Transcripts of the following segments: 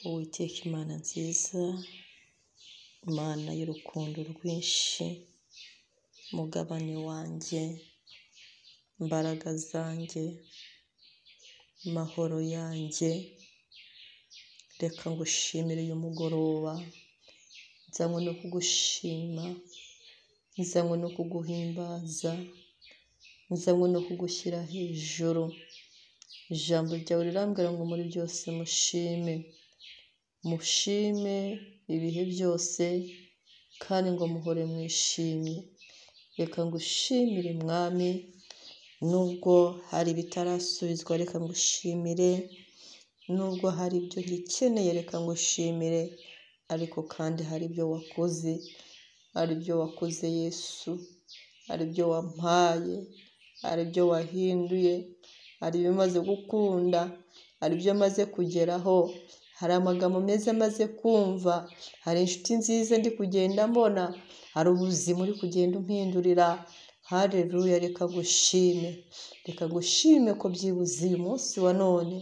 Uwiteka Imana nziza, Imana y'urukundo rwinshi, mugabane wanjye, imbaraga zanjye, mahoro yanjye, reka ngushimire uyu mugoroba, nzanywe no kugushima, nzanywe no kuguhimbaza, nzanywe no kugushyira hejuru. Ijambo ryawe rirambwira ngo muri byose mushime ibihe byose, kandi ngo muhore mwishimye. Reka ngushimire mwami, nubwo hari ibitarasubizwa reka ngushimire, nubwo hari ibyo ngikeneye reka ngushimire, ariko kandi hari ibyo wakoze, hari ibyo wakoze Yesu, hari ibyo wampaye, hari ibyo wahinduye, hari ibyo maze gukunda, hari ibyo maze kugeraho, hari amagambo meza maze kumva, hari inshuti nziza ndi kugenda mbona, hari ubuzima uri kugenda umpindurira. Haleluya, reka ngushime ko byibuze uyu munsi wa none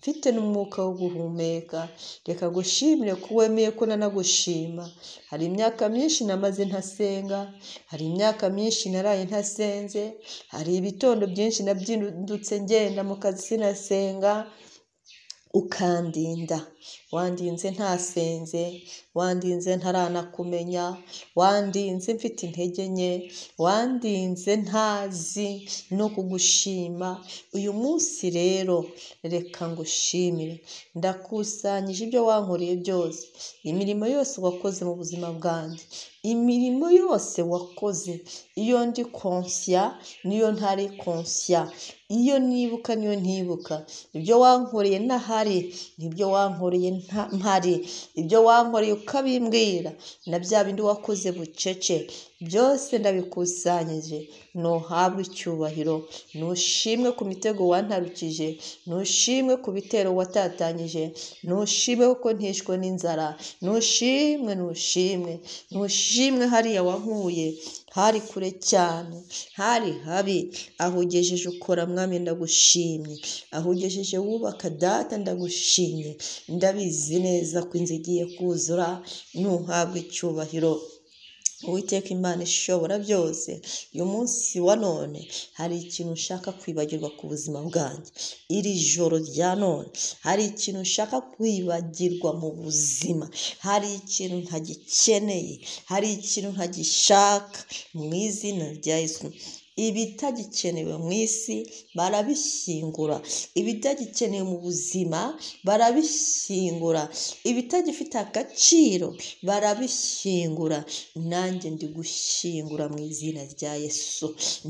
mfite n'umwuka wo guhumeka. Reka ngushimire ko wemeye ko nanagushima. Hari imyaka myinshi namaze ntasenga, hari imyaka myinshi naraye ntasenze, hari ibitondo byinshi nabyindutse ngenda mu kazi sinasenga, ukandinda. Wandinze ntasenze, wandinze ntaranakumenya, wandinze mfite intege nke, wandinze ntazi no kugushima. Uyu munsi rero reka ngushimire. Ndakusanyije ibyo wankoreye byose, imirimo yose wakoze mu buzima bwanjye, imirimo yose wakoze, iyo ndi konsiya niyo ntari konsiya, iyo nibuka niyo ntibuka. Ibyo wankoreye ntahari nibyo wankoreye mpari, ibyo wankoreye ukabimbwira, na bya bindi wakoze bucece byose ndabikusanyije. Nuhabwe icyubahiro, nushimwe ku mitego wantarukije, nushimwe ku bitero watatanyije, nushimwe kuko ntishwe n'inzara, nushimwe hariya wankuye hari kure cyane, hari habi. Aho ugejeje ukora mwami ndagushimye, aho ugejeje wubaka data ndagushimye. Ndabizi neza ko inzu igiye kuzura. Nuhabwe icyubahiro. Uwiteka Imana ishobora byose, uyu munsi wa none hari ikintu ushaka kwibagirwa ku buzima bwanjye. Iri joro rya none hari ikintu ushaka kwibagirwa mu buzima, hari ikintu ntagikeneye, hari ikintu ntagishaka. Mu izina rya Yesu, ibitagikenewe mu isi barabishyingura, ibitagikenewe mu buzima barabishyingura, ibitagifite agaciro barabishyingura. Nanjye ndi gushyingura mu izina rya Yesu,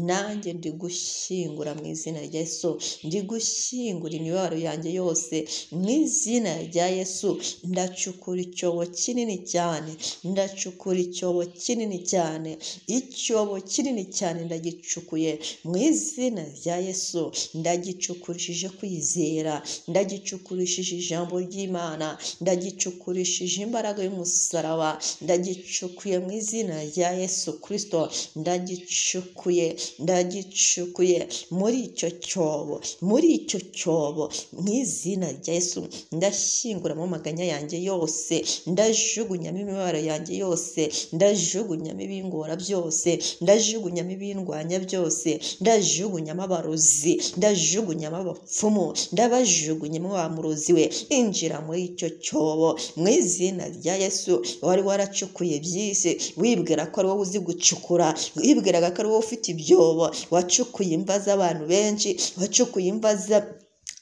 nanjye ndi gushyingura mu izina rya Yesu, ndi gushyingura imibabaro yanjye yose mu izina rya Yesu. Ndacukura icyobo kinini cyane, ndacukura icyobo kinini cyane, icyobo kinini cyane ndagicukuye mu izina rya Yesu. Ndagicukurishije kwizera, ndagicukurishije ijambo ry'Imana, ndagicukurishije imbaraga y'umusaraba, ndagicukuye mu izina rya Yesu Kristo. Ndagicukuye muri icyo cyobo mu izina rya Yesu. Ndashyinguramo amaganya yanjye yose, ndajugunyamo imibabaro yanjye yose, ndajugunyamo ibingora byose, ndajugunyamo ibindwanya byose, ndajugunyamo abarozi, ndajugunyamo abapfumu, ndabajugunyamo wa murozi we. Injira muri icyo cyobo mu izina rya Yesu. Wari waracukuye byise, wibwira ko ari wowe uzi gucukura, wibwiraga ko ari wowe ufite ibyobo. Wacukuye imva z'abantu benshi, wacukuye imva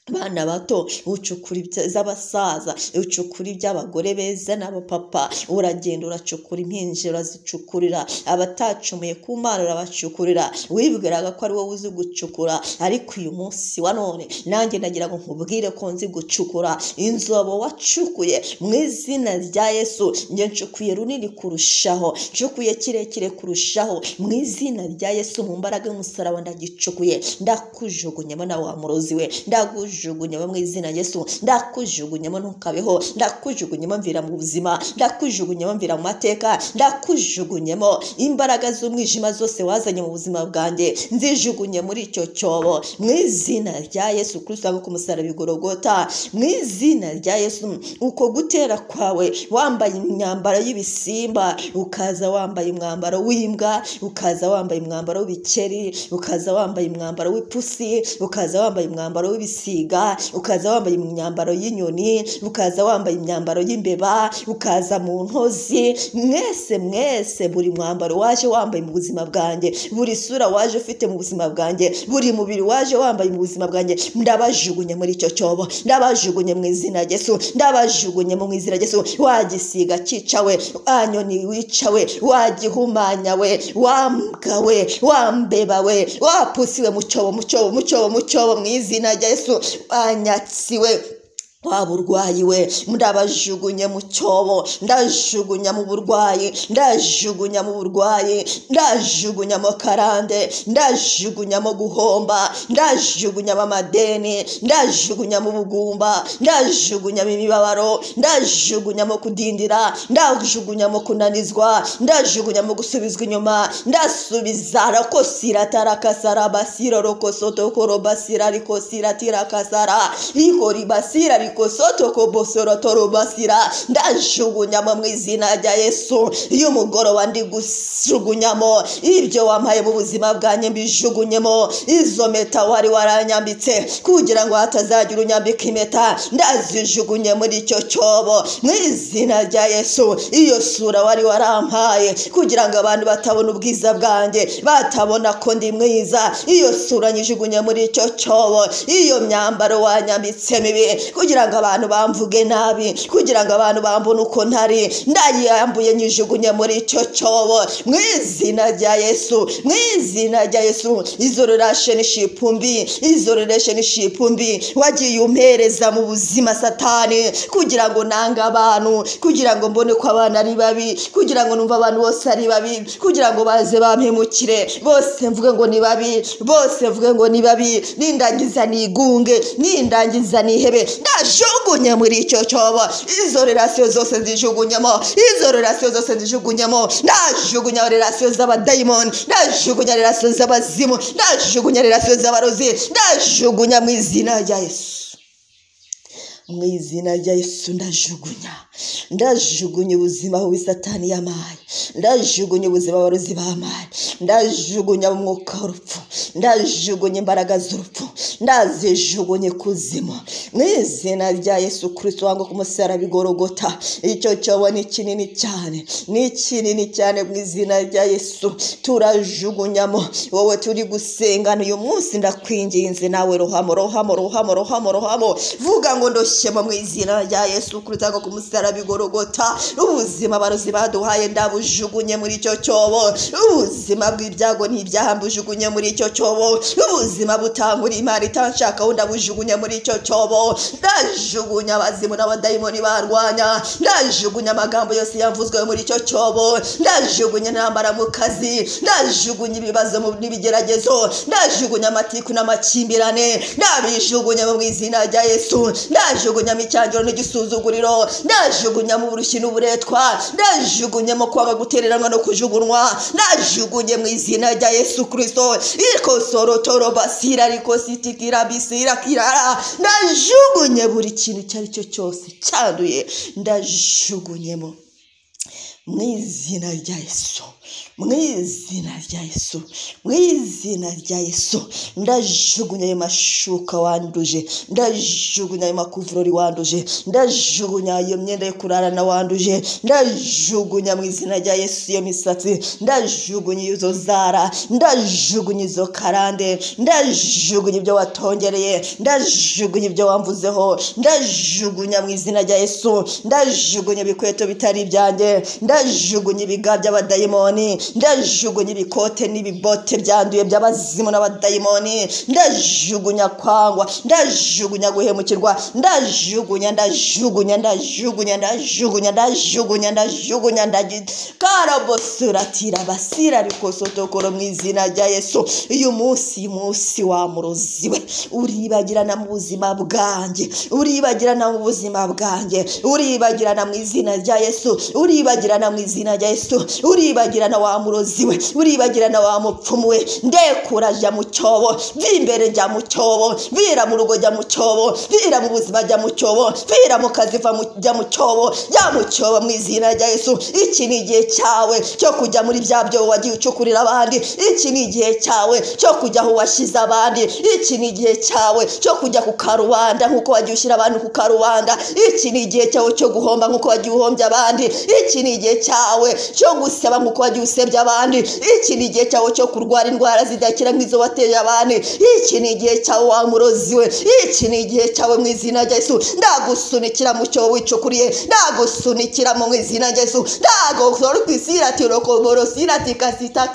abana bato, ucukura iz'abasaza, ucukura iby'abagore beza n'abapapa, uragenda uracukura impinja urazicukurira, abatacumuye ku Mana urabacukurira. Wibwiraga ko ari wowe uzi gucukura, ariko uyu munsi wa none nanjye nagira ngo nkubwire ko nzi gucukura. Inzobo wacukuye mu izina rya Yesu, njye ncukuye runini kurushaho, ncukuye kirekire kurushaho mu izina rya Yesu. Mu mbaraga y'umusaraba ndagicukuye, ndakujugunyamo na wa murozi we, ndagujugunyamo ndakujugunyemo mu izina Yesu, ndakujugunyemo ntukabeho, ndakujugunyemo mvira mu buzima, ndakujugunyemo mvira mu mateka, ndakujugunyemo imbaraga z'umwijima zose wazanye mu buzima bwanjye, nzijugunye muri icyo cyobo mu izina rya Yesu Kristo abo ku musaraba Igorogota. Mu izina rya Yesu, uko gutera kwawe wambaye imyambaro y'ibisimba, ukaza wambaye umwambaro w'imbwa, ukaza wambaye umwambaro w'ibikeri, ukaza wambaye umwambaro w'ipusi, ukaza wambaye umwambaro w'ibisiga, ukaza wambaye imyambaro y'inyoni, ukaza wambaye imyambaro y'imbeba, ukaza mu ntozi. Mwese buri mwambaro waje wambaye mu buzima bwanjye, buri sura waje ufite mu buzima bwanjye, buri mubiri waje wambaye mu buzima bwanjye, ndabajugunye muri icyo cyobo, ndabajugunye mu izina Yesu, ndabajugunye mu izina Yesu. Wagisiga cyicawe, wanyoni wicawe, wagihumanya we, wambwa we, wambeba we, wapusiwe mu cyobo mu izina rya Yesu, wanyatsiwe waba urwayi we, ndabajugunye mu cyobo, ndajugunya mu burwayi, ndajugunya mu burwayi, ndajugunya mu karande, ndajugunya mu guhomba, ndajugunya mu madeni, ndajugunya mu bugumba, ndajugunya mu imibabaro, ndajugunya mu kudindira, ndajugunya mu kunanizwa, ndajugunya mu gusubizwa inyuma, ndasubiza rakosira tarakasara basira rokosoto korobasira rikosira tirakasara rikori basira kosoto ko bosoro toro basira, ndajugunyamo mu izina rya Yesu. Iyo mugoroba ndi gujugunyamo ibyo wampaye mu buzima bwanjye, mbijugunyemo izo meta wari waranyambitse kugira ngo hatazagira unyambika impeta, ndazijugunye muri icyo cyobo mu izina rya Yesu. Iyo sura wari warampaye kugira ngo abantu batabona ubwiza bwanjye, batabona ko ndi mwiza, iyo sura nyijugunye muri icyo cyobo. Iyo myambaro wanyambitse mibi kugira ngo abantu bamvuge nabi, kugira ngo abantu bambone uko ntari, ndayambuye nyijugunye muri icyo cyobo mu izina rya Yesu, mu izina rya Yesu. Izo relationship mbi wagiye umpereza mu buzima Satani kugira ngo nanga abantu, kugira ngo mbone ko abana ari babi, kugira ngo numva abantu bose ari babi, kugira ngo baze bampemukire, bose mvuge ngo ni babi, bose mvuge ngo ni babi, nindangiza nigunge, nindangiza nihebe, ndajugunye muri icyo cyobo. Izo relation zose ndijugunyemo, izo relation zose ndijugunyemo, ndajugunya relation z'abadayimoni, ndajugunya relation z'abazimu, ndajugunya relation z'abarozi, ndajugunya mu izina rya Yesu. Mu izina rya Yesu ndajugunya ubuzima bubi Satani yamaye, ndajugunya ubuzima abarozi bamaye, ndajugunya umwuka w'urupfu, ndajugunya imbaraga z'urupfu, ndazijugunye kuzimu mu izina rya Yesu Kristo wangu ku musaraba Igorogota. Icyo cyobo ni kinini cyane mu izina rya Yesu, turajugunyamo. Wowe turi gusengana uyu munsi, ndakwinginze nawe rohamo, vuga ngo ndoshyemo mu izina rya Yesu Kristo wangu ku musaraba Igorogota. Ubuzima abarozi baduhaye ndabujugunye muri icyo cyobo, ubuzima bw'ibyago n'ibyaha mbujugunye muri icyo cyobo, ubuzima butangura imana itanshaka ndabujugunye muri icyo cyobo. Ndajugunya abazimu n'abadayimoni barwanya, ndajugunya amagambo yose yamvuzwe muri icyo cyobo, ndajugunya intambara mu kazi, ndajugunya ibibazo n'ibigeragezo, ndajugunya amatiku n'amakimbirane, ndabijugunya mu izina rya Yesu. Ndajugunya icyangiro n'igisuzuguriro, ndajugunya mu burushyi n'uburetwa, ndajugunya mu kwanga gutereranwa no kujugunwa, ndajugunye mu izina rya Yesu Kristo. Ikosoro toro basira rikositikira bisira kirara, ndajugunye buri kintu cyari cyo cyose cyanduye, ndajugunyemo mu izina rya Yesu, mu izina rya Yesu, mu izina rya Yesu. Ndajugunya ayo mashuka wanduje, ndajugunya ayo makuvurori wanduje, ndajugunya iyo myenda yo kurarana wanduje, ndajugunya mu izina rya Yesu iyo misatsi, ndajugunya izo zara, ndajugunya izo karande, ndajugunya ibyo watongereye, ndajugunya ibyo wamvuzeho, ndajugunya mu izina rya Yesu, ndajugunya ibikweto bitari ibyanjye, ndajugunya ibiga by'abadayimoni, ndajugunya ibikote n'ibibote byanduye by'abazimu n'abadayimoni, ndajugunya kwangwa, ndajugunya guhemukirwa, ndajugunya karabosura tirabasira rikosotokoro mu izina rya Yesu. Uyu munsi wamuroziwe, uribagirana mu buzima bwanjye, uribagirana mu buzima bwanjye, uribagirana mu izina rya Yesu, uribagirana mu izina rya Yesu, uribagirana wamuroziwe, uribagirana wamupfumuwe. Ndekura jya mu cyobo, vimbere jya mu cyobo, vira mu rugo jya mu cyobo, vira mu buzima jya mu cyobo, vira mu kazi jya mu cyobo, jya mu cyobo mu izina rya Yesu. Iki ni igihe cyawe cyo kujya muri bya byobo wagiye ucukurira abandi, iki ni igihe cyawe cyo kujya aho washyize abandi, iki ni igihe cyawe cyo kujya ku karubanda nk'uko wagiye ushyira abantu ku karubanda, iki ni igihe cyawe cyo guhomba nk'uko wagiye uhombya abandi, iki ni igihe cyawe cyo guseba nk'uko wagiye usebya abandi, iki ni igihe cyawe cyo kurwara indwara zidakira nk'izo wateye abandi, iki ni igihe cyawe wamuroziwe, iki ni igihe cyawe mu izina rya Yesu. Ndagusunikira mu cyobo wicukuriye, ndagusunikira mu izina rya Yesu, ndagusora kwisira tirokoboro sira tikasita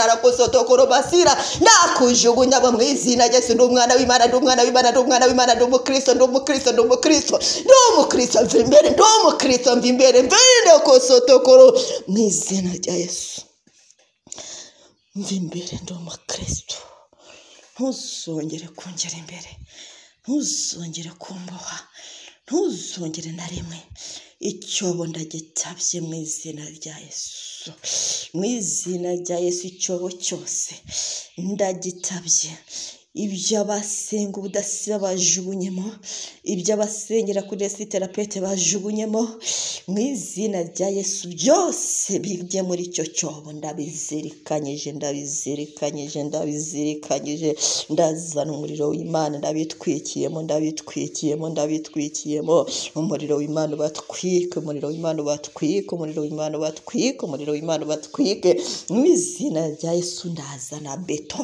rakosoto basira, ndakujugunya mu izina rya Yesu. Ndumwana w'Imana, ndumwana w'Imana, ndumwana w'Imana, ndumukristo, ndumukristo, ndumukristo, ndumukristo mvimbere, ndumukristo mvimbere, mvinde kosotokoro mu izina rya Yesu. Mvimbere ndumukristo, ntuzongere kongera imbere, ntuzongere kumboha, ntuzongere na rimwe. Icyobo ndagitabye mu izina rya Yesu, mu izina rya Yesu. Icyobo cyose ndagitabye, ibyo abasenga ubudasiba bajugunyemo, ibyo abasengera kuri resiterapete bajugunyemo, mu izina rya Yesu byose bijye muri icyo cyobo. Ndabizirikanyije, ndazana umuriro w'Imana, ndabitwikiyemo, umuriro w'Imana batwike, umuriro w'Imana batwike, umuriro w'Imana batwike, umuriro w'Imana batwike mu izina rya Yesu. Ndazana beto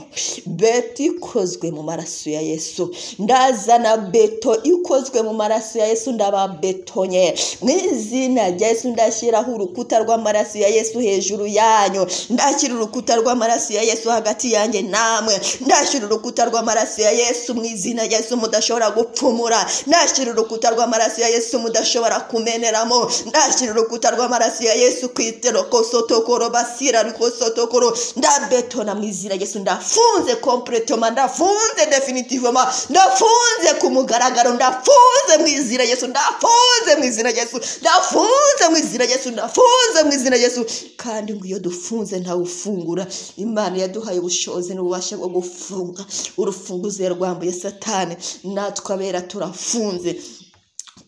ikozwe mu maraso ya Yesu, ndazana beto ikozwe mu maraso ya Yesu, ndababetonye mu izina rya Yesu. Ndashyiraho urukuta rw'amaraso ya Yesu hejuru yanyu, ndashyira urukuta rw'amaraso ya Yesu hagati yanjye namwe, ndashyira urukuta rw'amaraso ya Yesu mu izina rya Yesu mudashobora gupfumura, ndashyira urukuta rw'amaraso ya Yesu mudashobora kumeneramo, ndashyira urukuta rw'amaraso ya Yesu kwitero kosotokoro basira rikosotokoro, ndabetona mu izina rya Yesu. Ndafunze completement, ndafunze definitivement, ndafunze ku mugaragaro, ndafunze mu izina rya Yesu, ndafunze mu izina rya Yesu, ndafunze mu izina rya Yesu, ndafunze mu izina rya Yesu. Kandi ngo iyo dufunze ntawe ufungura. Imana yaduhaye ubushobozi n'ububasha bwo gufunga. Urufunguzo yarwambuye Satani, natwe abera turafunze.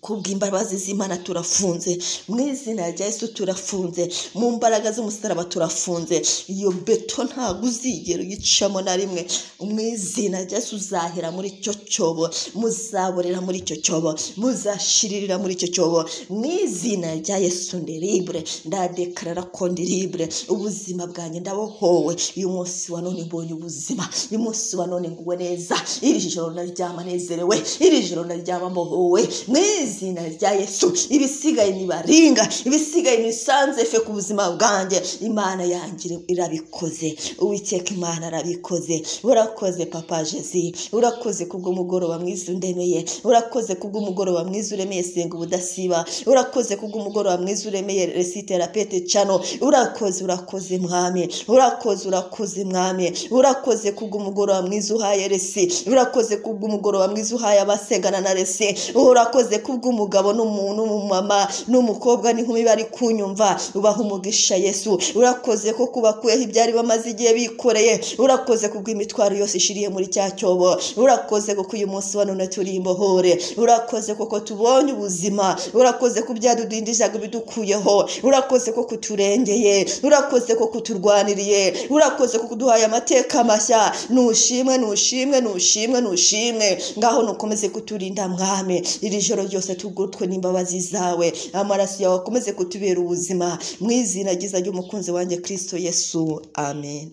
Kubw'imbabazi z'Imana turafunze, mu izina rya Yesu turafunze, mu mbaraga z'umusaraba turafunze. Iyo beto ntabwo uzigera uyicamo na rimwe. Mu izina rya Yesu uzahera muri icyo cyobo, muzaborera muri icyo cyobo, muzashiririra muri icyo cyobo. Mu izina rya Yesu ndi libre, ndadekarara ko ndi libre. Ubuzima bwanjye ndabohowe. Uyu munsi wa none mbonye ubuzima, uyu munsi wa none nguwe neza. Iri joro naryama nezerewe, iri joro naryama mbohowe mu izina rya Yesu. Ibisigaye nibaringa, ibisigaye nisanze fe ku buzima bwanjye. Imana yanjye irabikoze, Uwiteka Imana arabikoze. Urakoze Papa Jésus, urakoze kubw'umugoroba mwiza undemeye, urakoze kubw'umugoroba mwiza uremeye senga ubudasiba, urakoze kubw'umugoroba mwiza uremeye resiterapete channel. Urakoze mwami, urakoze mwami, urakoze kubw'umugoroba mwiza uhaye resi, urakoze kubw'umugoroba mwiza uhaye abasengana na resi, urakoze kubw'umugabo n'umuntu n'umumama n'umukobwa n'inkumi bari kunyumva. Ubaha umugisha Yesu, urakoze ko kubakuyeho ibyari bamaze igihe bikoreye, urakoze kubw'imitwaro yose ishiriye muri cya cyobo, urakoze ko uyu munsi wa none turi imbohore, urakoze ko tubonye ubuzima, urakoze ko byadudindishaga bidukuyeho, urakoze ko kuturengeye, urakoze ko kuturwaniriye, urakoze ko kuduhaye amateka mashya. Nushimwe ngaho nukomeze kuturinda mwami. Iri joro ryose tugutwe n'imbabazi zawe, amaraso yawe akomeze kutubera ubuzima mu izina ryiza ry'umukunzi wanjye Kristo Yesu. Amen.